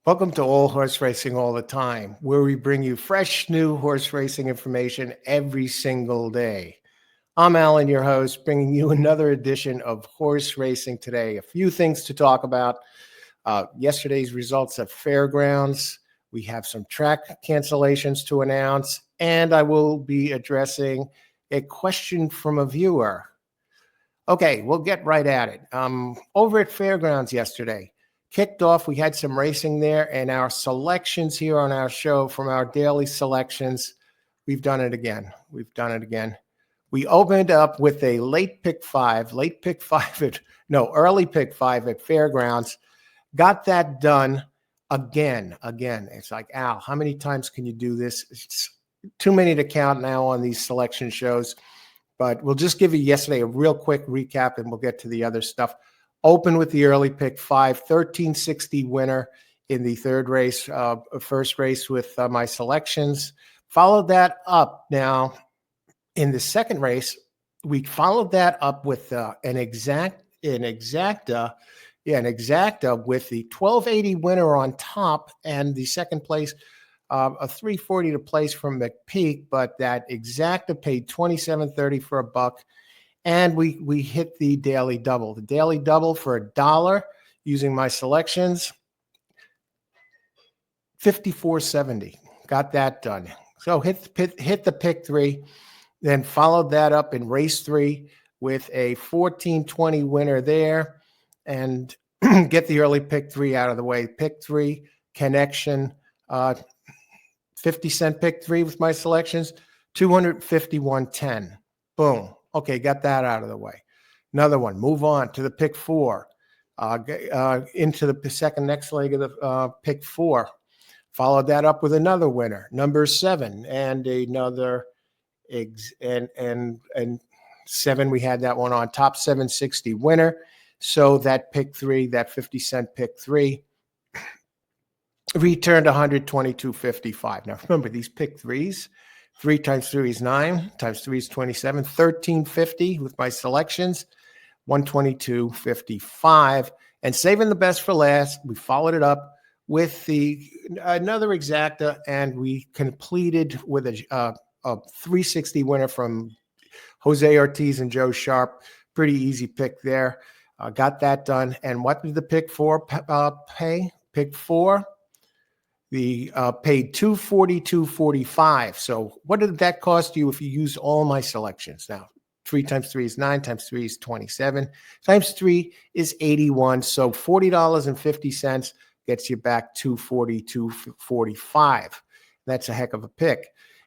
Welcome to All Horse Racing All the Time, where we bring you fresh, new horse racing information every single day. I'm Alan, your host, bringing you another edition of Horse Racing Today. A few things to talk about. Yesterday's results at Fairgrounds. We have some track cancellations to announce, and I will be addressing a question from a viewer. Okay, we'll get right at it. Over at Fairgrounds yesterday, kicked off, we had some racing there, and our selections here on our show from our daily selections, we've done it again. We opened up with a early pick five at Fairgrounds. Got that done again. It's like, Al, how many times can you do this? It's too many to count now on these selection shows, but we'll just give you yesterday a real quick recap and we'll get to the other stuff. Open with the early pick 5, 1360 winner in the third race, first race with my selections. Followed that up. Now, in the second race, we followed that up with an exacta with the 1280 winner on top and the second place, a 340 to place from McPeak, but that exacta paid $27.30 for a buck. And we hit the daily double. The daily double for $1 using my selections, $54.70. Got that done. So hit the pick 3, then followed that up in race 3 with a 1420 winner there, and get the early pick 3 out of the way. Pick 3 connection, 50-cent pick 3 with my selections, $251.10. Boom. Okay, got that out of the way. Another one. Move on to the pick 4. Into the second next leg of the pick 4. Followed that up with another winner, number 7, and another and 7. We had that one on top, 760 winner. So that pick 3, that 50-cent pick 3, returned $122.55. Now remember, these pick 3s. 3 times 3 is 9, times 3 is 27, $13.50 with my selections, $122.55. And saving the best for last, we followed it up with another exacta, and we completed with a 360 winner from Jose Ortiz and Joe Sharp. Pretty easy pick there. Got that done. And what did the pick 4 pay? Pick 4. The paid $242.45. So what did that cost you if you use all my selections? Now, 3 times 3 is 9, times 3 is 27, times 3 is 81. So $40.50 gets you back $242.45. That's a heck of a pick.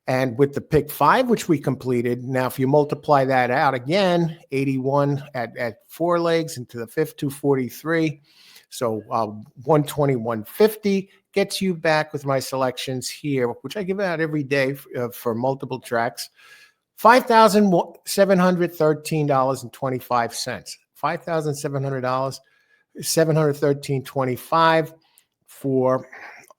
And with the pick 5, which we completed, now if you multiply that out again, 81 at 4 legs into the fifth, 243. So 121.50 gets you back with my selections here, which I give out every day for multiple tracks. $5,713.25. $5,700, $713.25 for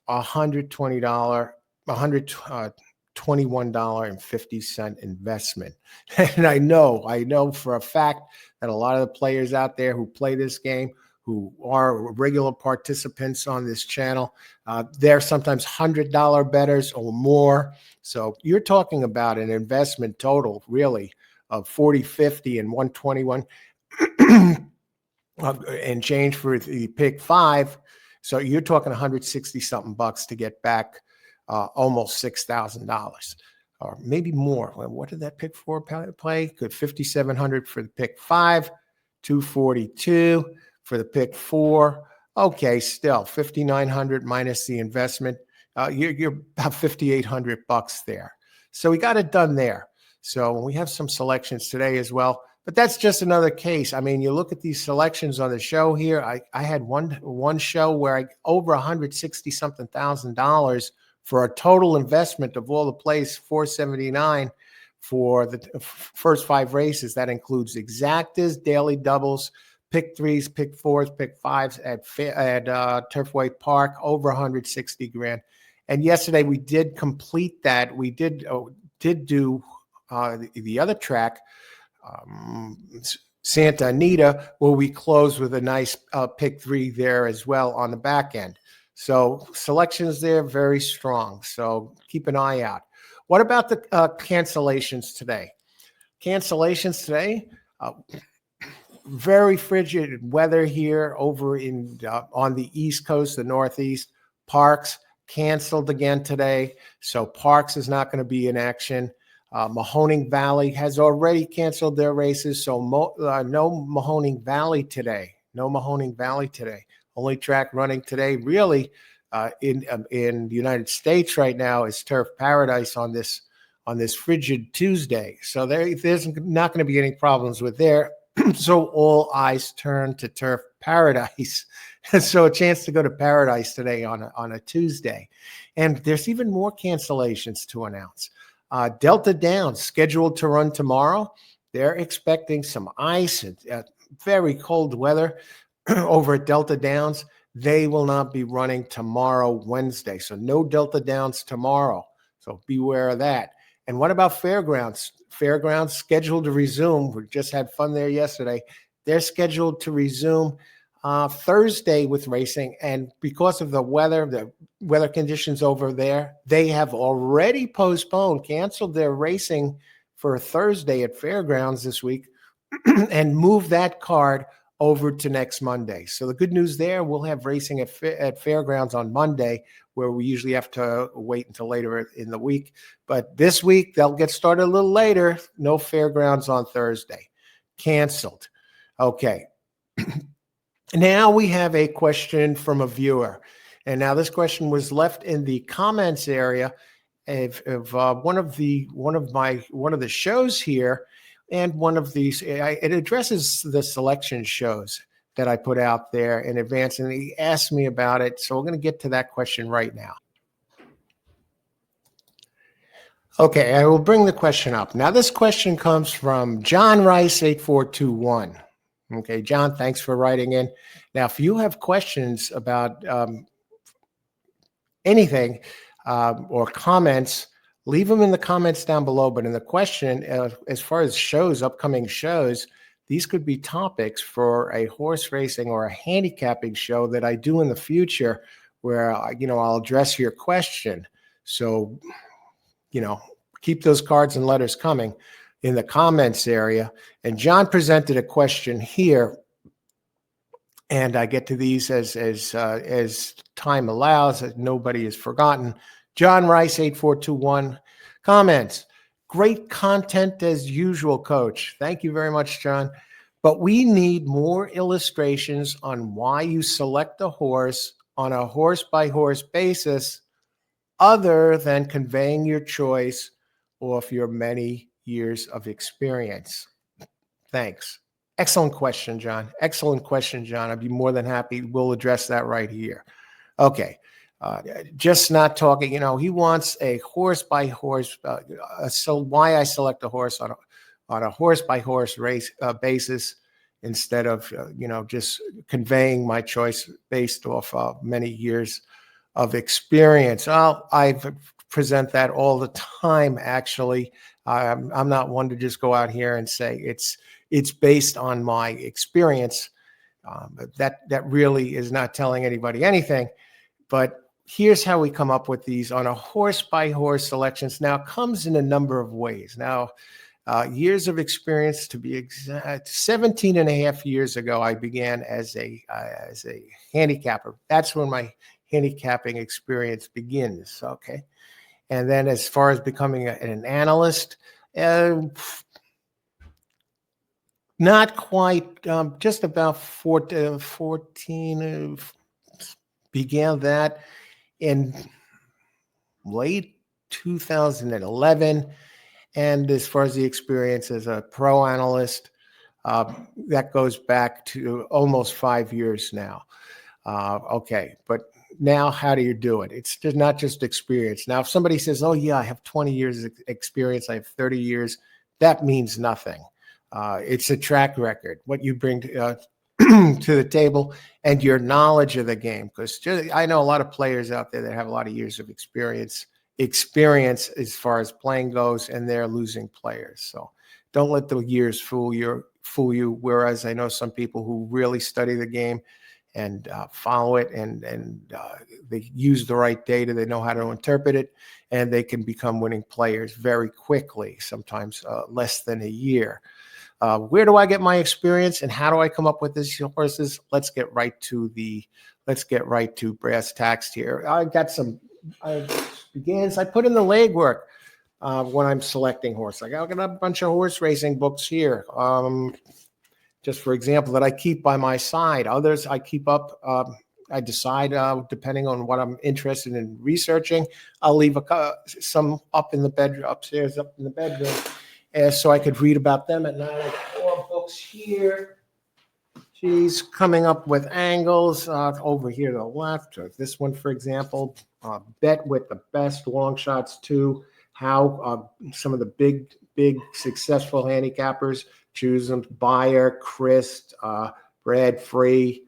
$121.50 investment. And I know for a fact that a lot of the players out there who play this game, who are regular participants on this channel, they're sometimes $100 bettors or more. So you're talking about an investment total, really, of $40, $50, and $121 and change for the pick 5. So you're talking 160 something bucks to get back almost $6,000 or maybe more. What did that pick 4 play? Good, $5,700 for the pick 5, $242 for the pick 4. Okay, still $5,900 minus the investment. You're about $5,800 there. So we got it done there. So we have some selections today as well. But that's just another case. I mean, you look at these selections on the show here. I had one show where I over $160-something thousand for a total investment of all the plays, $479 for the first 5 races. That includes exactas, daily doubles, pick 3s, pick 4s, pick 5s at Turfway Park, over 160 grand. And yesterday we did complete that. We did do the other track, Santa Anita, where we closed with a nice pick 3 there as well on the back end. So selections there very strong. So keep an eye out. What about the cancellations today? Cancellations today. Very frigid weather here over in on the East Coast, the Northeast. Parks canceled again today, so Parks is not going to be in action. Mahoning Valley has already canceled their races, so no Mahoning Valley today. No Mahoning Valley today. Only track running today, really, in the United States right now is Turf Paradise on this frigid Tuesday. So there's not going to be any problems with there. So all eyes turn to Turf Paradise. So a chance to go to Paradise today on a Tuesday. And there's even more cancellations to announce. Delta Downs scheduled to run tomorrow. They're expecting some ice and very cold weather over at Delta Downs. They will not be running tomorrow, Wednesday. So no Delta Downs tomorrow. So beware of that. And what about Fairgrounds? Fairgrounds scheduled to resume. We just had fun there yesterday. They're scheduled to resume Thursday with racing. And because of the weather conditions over there, they have already canceled their racing for Thursday at Fairgrounds this week and moved that card over to next Monday. So the good news there, we'll have racing at Fairgrounds on Monday, where we usually have to wait until later in the week. But this week, they'll get started a little later. No Fairgrounds on Thursday. Canceled. Okay. Now we have a question from a viewer. And now this question was left in the comments area of one of the shows here. And one of these, it addresses the selection shows that I put out there in advance, and he asked me about it. So we're going to get to that question right now. Okay, I will bring the question up. Now, this question comes from John Rice 8421. Okay, John, thanks for writing in. Now, if you have questions about anything or comments, leave them in the comments down below. But in the question, as far as shows, upcoming shows, these could be topics for a horse racing or a handicapping show that I do in the future where, I'll address your question. So, keep those cards and letters coming in the comments area. And John presented a question here, and I get to these as time allows, as nobody is forgotten. John Rice, 8421, comments. Great content as usual, Coach. Thank you very much, John. But we need more illustrations on why you select a horse on a horse-by-horse basis other than conveying your choice off your many years of experience. Thanks. Excellent question, John. Excellent question, John. I'd be more than happy. We'll address that right here. Okay. Just not talking, he wants a horse by horse. So why I select a horse on a horse by horse race basis instead of, just conveying my choice based off many years of experience. I present that all the time. Actually, I'm not one to just go out here and say it's based on my experience. That really is not telling anybody anything. But here's how we come up with these on a horse-by-horse selections. Now, it comes in a number of ways. Now, years of experience, to be exact, 17 and a half years ago, I began as a handicapper. That's when my handicapping experience begins, okay? And then as far as becoming an analyst, not quite, just about 14, began that in late 2011. And as far as the experience as a pro analyst, that goes back to almost 5 years now. Okay, but now how do you do it? It's just not just experience. Now, if somebody says, oh, yeah, I have 20 years of experience, I have 30 years, that means nothing. It's a track record, what you bring to the table and your knowledge of the game. Because I know a lot of players out there that have a lot of years of experience as far as playing goes, and they're losing players. So don't let the years fool you. Whereas I know some people who really study the game and follow it, and they use the right data. They know how to interpret it, and they can become winning players very quickly, sometimes less than a year. Where do I get my experience, and how do I come up with these horses? Let's get right to brass tacks here. I put in the legwork when I'm selecting horse. I got a bunch of horse racing books here. Just for example, that I keep by my side. Others I keep up. I decide, depending on what I'm interested in researching, I'll leave some up in the bedroom, upstairs, up in the bedroom, so I could read about them at night. I have 4 books here. She's coming up with angles over here to the left. This one, for example, Bet with the Best Long Shots 2. How some of the big successful handicappers choose them: Beyer, Christ, Brad Free,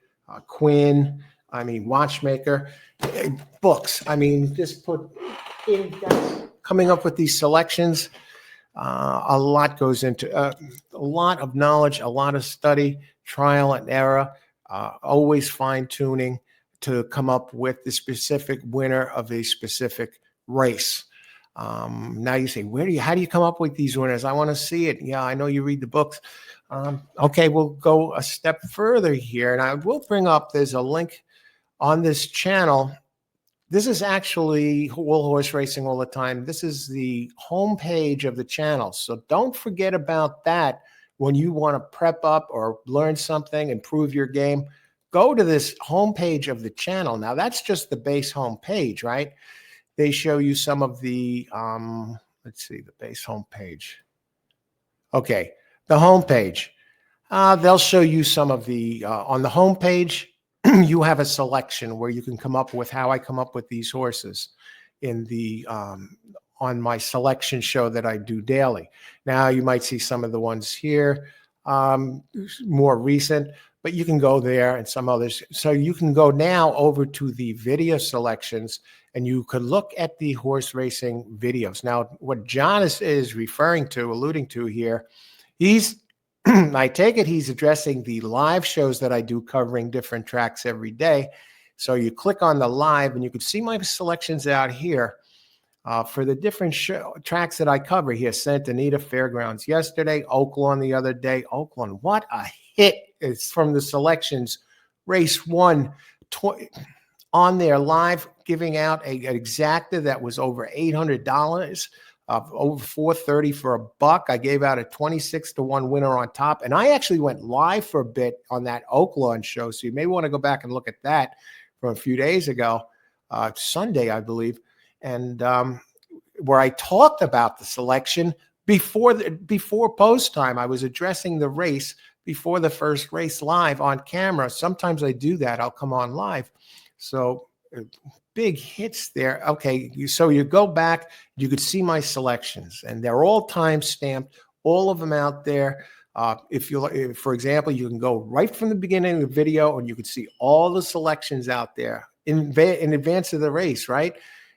Quinn. Watchmaker. Books. Just put in, coming up with these selections. A lot goes into a lot of knowledge, a lot of study, trial and error, always fine tuning to come up with the specific winner of a specific race. Now you say, how do you come up with these winners? I want to see it. Yeah, I know you read the books. Okay, we'll go a step further here, and I will bring up, there's a link on this channel. This is actually All Horse Racing All the Time. This is the homepage of the channel. So don't forget about that when you want to prep up or learn something, improve your game. Go to this homepage of the channel. Now, that's just the base homepage, right? They show you some of the, let's see, the base homepage. Okay, the homepage. They'll show you some of the, on the homepage, you have a selection where you can come up with how I come up with these horses in the on my selection show that I do daily. Now you might see some of the ones here, more recent, but you can go there and some others. So you can go now over to the video selections, and you could look at the horse racing videos. Now, what John is referring to, alluding to here, I take it he's addressing the live shows that I do covering different tracks every day. So you click on the live, and you can see my selections out here for the different tracks that I cover here. Santa Anita Fairgrounds yesterday, Oaklawn the other day. Oaklawn, what a hit. It's from the selections. Race 1 on there live, giving out an exacta that was over $800. Over $430 for $1. I gave out a 26-1 winner on top. And I actually went live for a bit on that Oaklawn show. So you may want to go back and look at that from a few days ago, Sunday, I believe. And where I talked about the selection before post time. I was addressing the race before the first race live on camera. Sometimes I do that. I'll come on live. So big hits there. Okay, so you go back, you could see my selections, and they're all time stamped, all of them out there. If for example, you can go right from the beginning of the video, and you can see all the selections out there in advance of the race, right?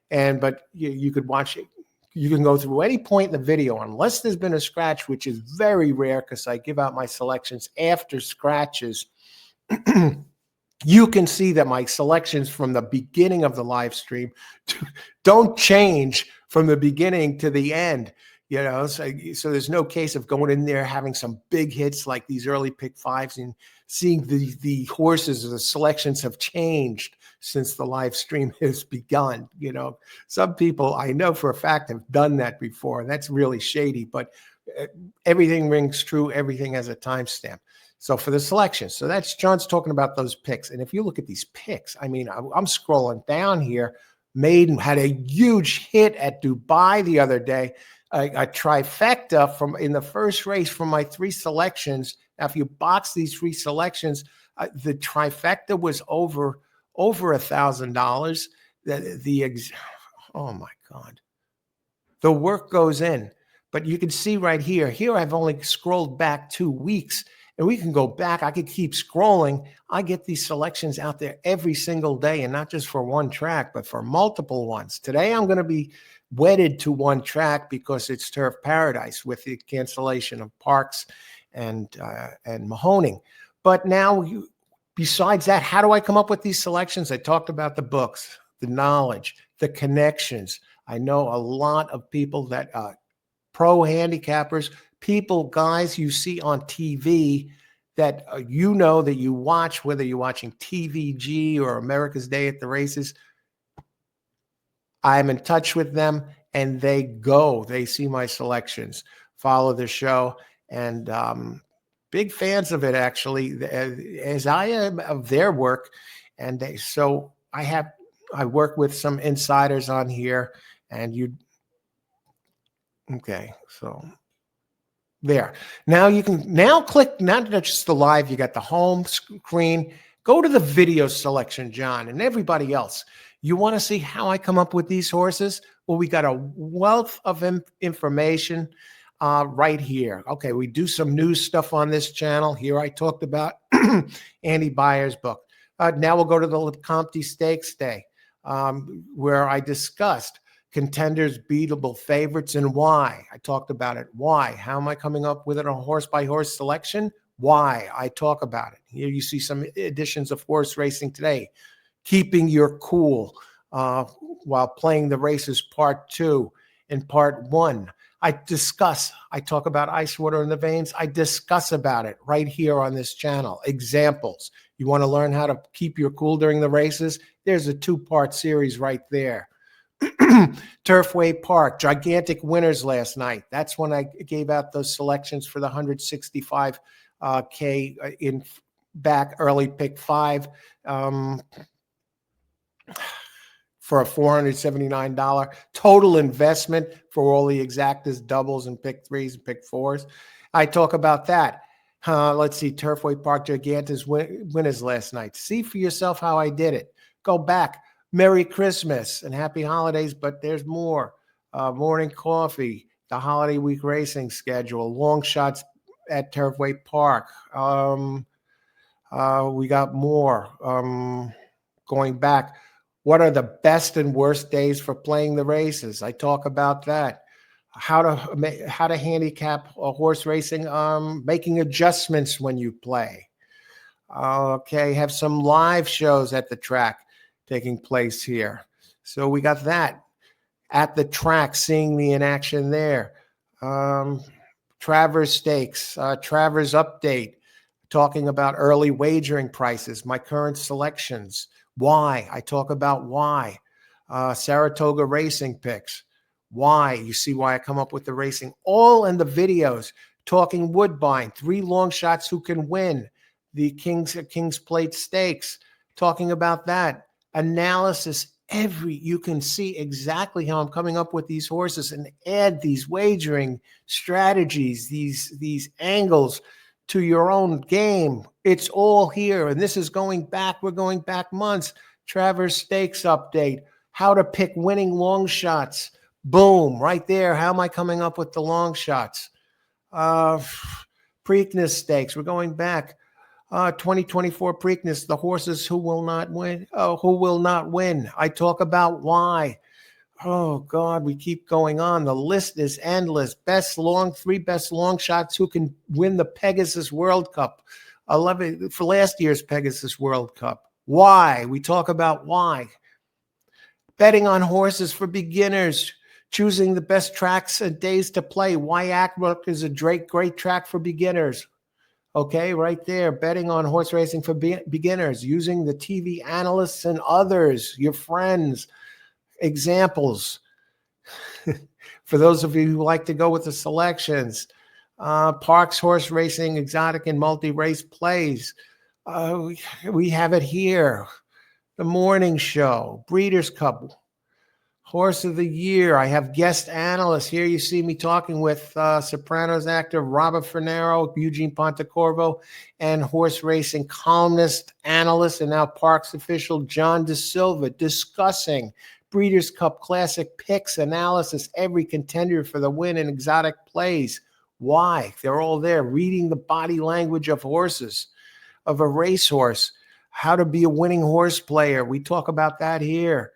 But you could watch it. You can go through any point in the video, unless there's been a scratch, which is very rare because I give out my selections after scratches. You can see that my selections from the beginning of the live stream don't change from the beginning to the end. So there's no case of going in there having some big hits like these early pick 5s and seeing the horses or the selections have changed since the live stream has begun. Some people I know for a fact have done that before, and that's really shady, but everything rings true. Everything has a timestamp. So for the selection, so that's John's talking about those picks. And if you look at these picks, I'm scrolling down here. Maiden had a huge hit at Dubai the other day, a trifecta in the first race from my 3 selections. Now, if you box these 3 selections, the trifecta was over $1,000. Oh my God, the work goes in. But you can see right here. Here I've only scrolled back 2 weeks. And we can go back. I could keep scrolling. I get these selections out there every single day, and not just for one track, but for multiple ones. Today, I'm going to be wedded to one track because it's Turf Paradise with the cancellation of Parks and Mahoning. But now Besides that, how do I come up with these selections? I talked about the books, the knowledge, the connections. I know a lot of people that pro handicappers, people, guys you see on TV that you know that you watch, whether you're watching TVG or America's Day at the Races. I'm in touch with them and they see my selections, follow the show, and big fans of it, actually, as I am of their work. And so I work with some insiders on here, and okay, so there. Now you can click, not just the live, you got the home screen. Go to the video selection, John, and everybody else. You want to see how I come up with these horses? Well, we got a wealth of information right here. Okay, we do some news stuff on this channel. Here I talked about Andy Byers' book. Now we'll go to the Lecomte Stakes Day, where I discussed contenders, beatable favorites, and why. I talked about it. Why? How am I coming up with it on horse-by-horse selection? Why? I talk about it. Here you see some editions of Horse Racing Today. Keeping Your Cool while playing the races, part 2 and part 1. I talk about ice water in the veins. I discuss about it right here on this channel. Examples. You want to learn how to keep your cool during the races? There's a 2-part series right there. Turfway Park, gigantic winners last night. That's when I gave out those selections for the 165K in back early pick 5 for a $479 total investment for all the exactas, doubles, and pick 3s and pick 4s. I talk about that. Let's see, Turfway Park, gigantic winners last night. See for yourself how I did it. Go back. Merry Christmas and happy holidays, but there's more. Morning coffee, the holiday week racing schedule, long shots at Turfway Park. We got more. Going back, what are the best and worst days for playing the races? I talk about that. How to handicap horse racing, making adjustments when you play. Okay, have some live shows at the track taking place here. So we got that at the track, seeing me in action there. Travers Stakes, Travers Update, talking about early wagering prices, my current selections, why. I talk about why. Saratoga Racing Picks, why. You see why I come up with the racing. All in the videos, talking Woodbine, 3 long shots who can win, the King's Plate Stakes, talking about that. Analysis, you can see exactly how I'm coming up with these horses and add these wagering strategies, these angles to your own game. It's all here. And this is going back. We're going back months. Travers Stakes Update, how to pick winning long shots. Boom, right there. How am I coming up with the long shots? Preakness Stakes, we're going back. 2024 Preakness, the horses who will not win. Who will not win. I talk about why. Oh, God, we keep going on. The list is endless. 3 best long shots who can win the Pegasus World Cup. 11 for last year's Pegasus World Cup. Why? We talk about why. Betting on horses for beginners. Choosing the best tracks and days to play. Why Aqueduct is a great track for beginners. Okay, right there, betting on horse racing for beginners, using the TV analysts and others, your friends, examples. For those of you who like to go with the selections, Parks Horse Racing, exotic and multi-race plays. We have it here. The morning show, Breeders' Cup, Horse of the Year. I have guest analysts. Here you see me talking with Sopranos actor Robert Fernero, Eugene Pontecorvo, and horse racing columnist, analyst, and now Parks official John De Silva, discussing Breeders' Cup Classic picks, analysis, every contender for the win in exotic plays. Why? They're all there, reading the body language of horses, of a racehorse, how to be a winning horse player. We talk about that here.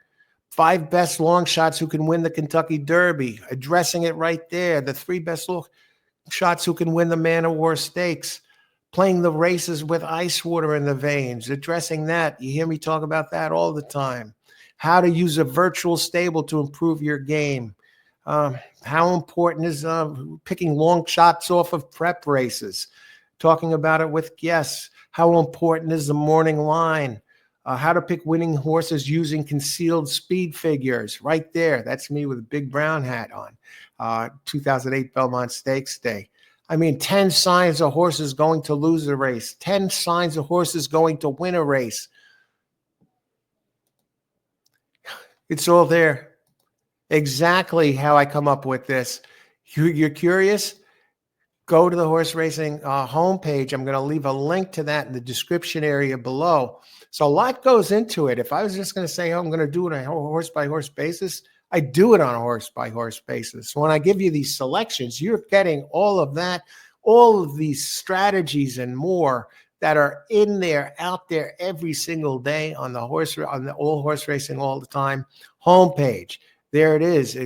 5 best long shots who can win the Kentucky Derby, addressing it right there. The 3 best long shots who can win the Man of War Stakes. playing the races with ice water in the veins, addressing that. You hear me talk about that all the time. How to use a virtual stable to improve your game. How important is picking long shots off of prep races? Talking about it with guests. How important is the morning line? How to pick winning horses using concealed speed figures. Right there. That's me with a big brown hat on. 2008 Belmont Stakes Day. I mean, 10 signs a horse is going to lose a race. 10 signs a horse is going to win a race. It's all there. Exactly how I come up with this. You're curious? Go to the horse racing homepage. I'm going to leave a link to that in the description area below. So a lot goes into it. If I was just going to say, oh, I'm going to do it on a horse-by-horse basis, I do it on a horse-by-horse basis. When I give you these selections, you're getting all of that, all of these strategies and more that are in there, out there every single day on the All Horse Racing All the Time homepage. There it is,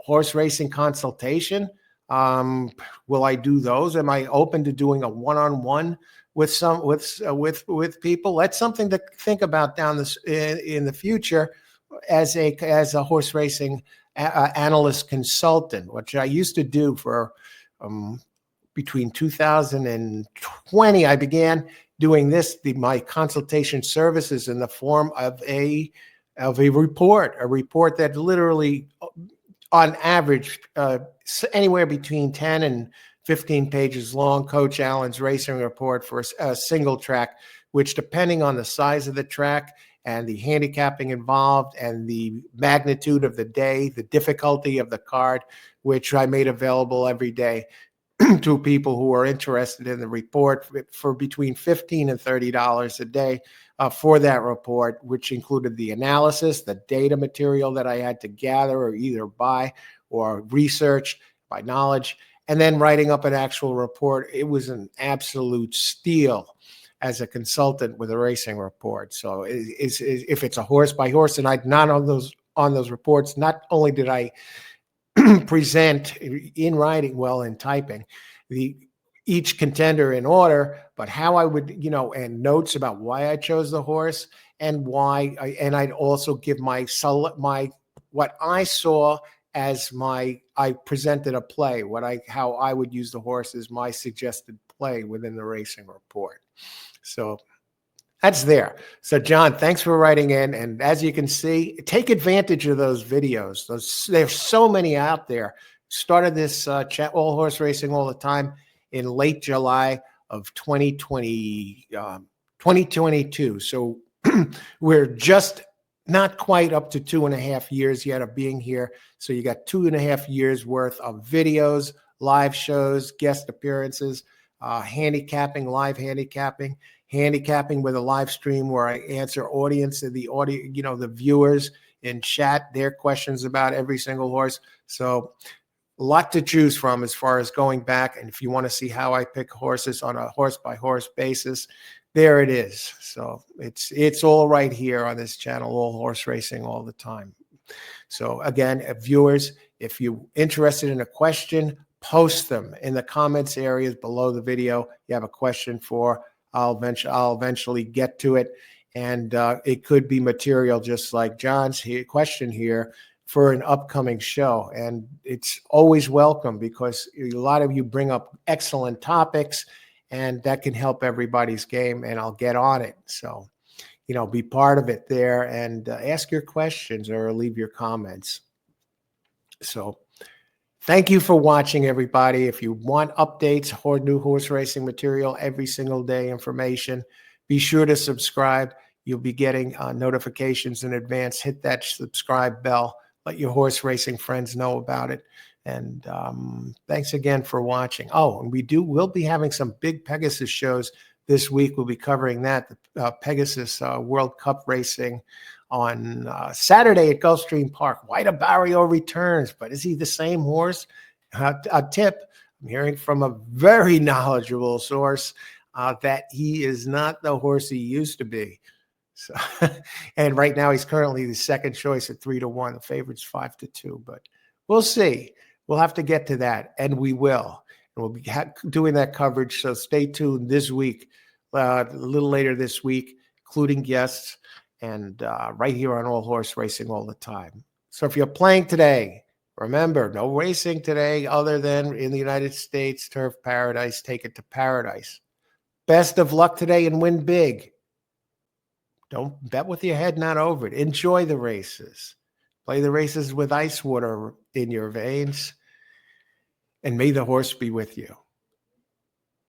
horse racing consultation. Will I do those? Am I open to doing a one-on-one with people? That's something to think about down this in the future as a horse racing analyst consultant, which I used to do for between 2020. I began doing my consultation services in the form of a report that literally, on average, anywhere between 10 and 15 pages long, Coach Allen's racing report for a single track, which, depending on the size of the track and the handicapping involved and the magnitude of the day, the difficulty of the card, which I made available every day to people who are interested in the report for between $15 and $30 a day for that report, which included the analysis, the data material that I had to gather or either buy or research by knowledge, and then writing up an actual report. It was an absolute steal as a consultant with a racing report. So if it's a horse by horse, and I'd not on those reports, not only did I present in writing, well, in typing, each contender in order, but how I would, and notes about why I chose the horse and why, and I'd also give my what I saw as I presented a play, how I would use the horse as my suggested play within the racing report. So that's there. So John, thanks for writing in. And as you can see, take advantage of those videos. There's so many out there. Started this chat, All Horse Racing All the Time, in late July of 2022. So we're just not quite up to 2.5 years yet of being here. So you got 2.5 years worth of videos, live shows, guest appearances, handicapping, live handicapping with a live stream where I answer the viewers in chat, their questions about every single horse. So a lot to choose from as far as going back. And if you want to see how I pick horses on a horse by horse basis, there it is. So it's all right here on this channel, All Horse Racing All the Time. So again, viewers, if you're interested in a question, post them in the comments areas below the video. You have a question for, I'll eventually get to it. And it could be material just like John's question here for an upcoming show. And it's always welcome because a lot of you bring up excellent topics, and that can help everybody's game, and I'll get on it. So, be part of it there and ask your questions or leave your comments. So thank you for watching, everybody. If you want updates or new horse racing material every single day, information, be sure to subscribe. You'll be getting notifications in advance. Hit that subscribe bell. Let your horse racing friends know about it. And thanks again for watching. Oh, and we'll be having some big Pegasus shows this week. We'll be covering that, the Pegasus World Cup racing on Saturday at Gulfstream Park. White Barrio returns, but is he the same horse? A tip, I'm hearing from a very knowledgeable source that he is not the horse he used to be. So, and right now he's currently the second choice at 3-1. The favorite's 5-2, but we'll see. We'll have to get to that, and we will. we'll be doing that coverage. So stay tuned this week, a little later this week, including guests, and right here on All Horse Racing all the time. So if you're playing today, remember, no racing today other than in the United States, Turf Paradise. Take it to paradise. Best of luck today and win big. Don't bet with your head not over it. Enjoy the races. Play the races with ice water in your veins. And may the horse be with you.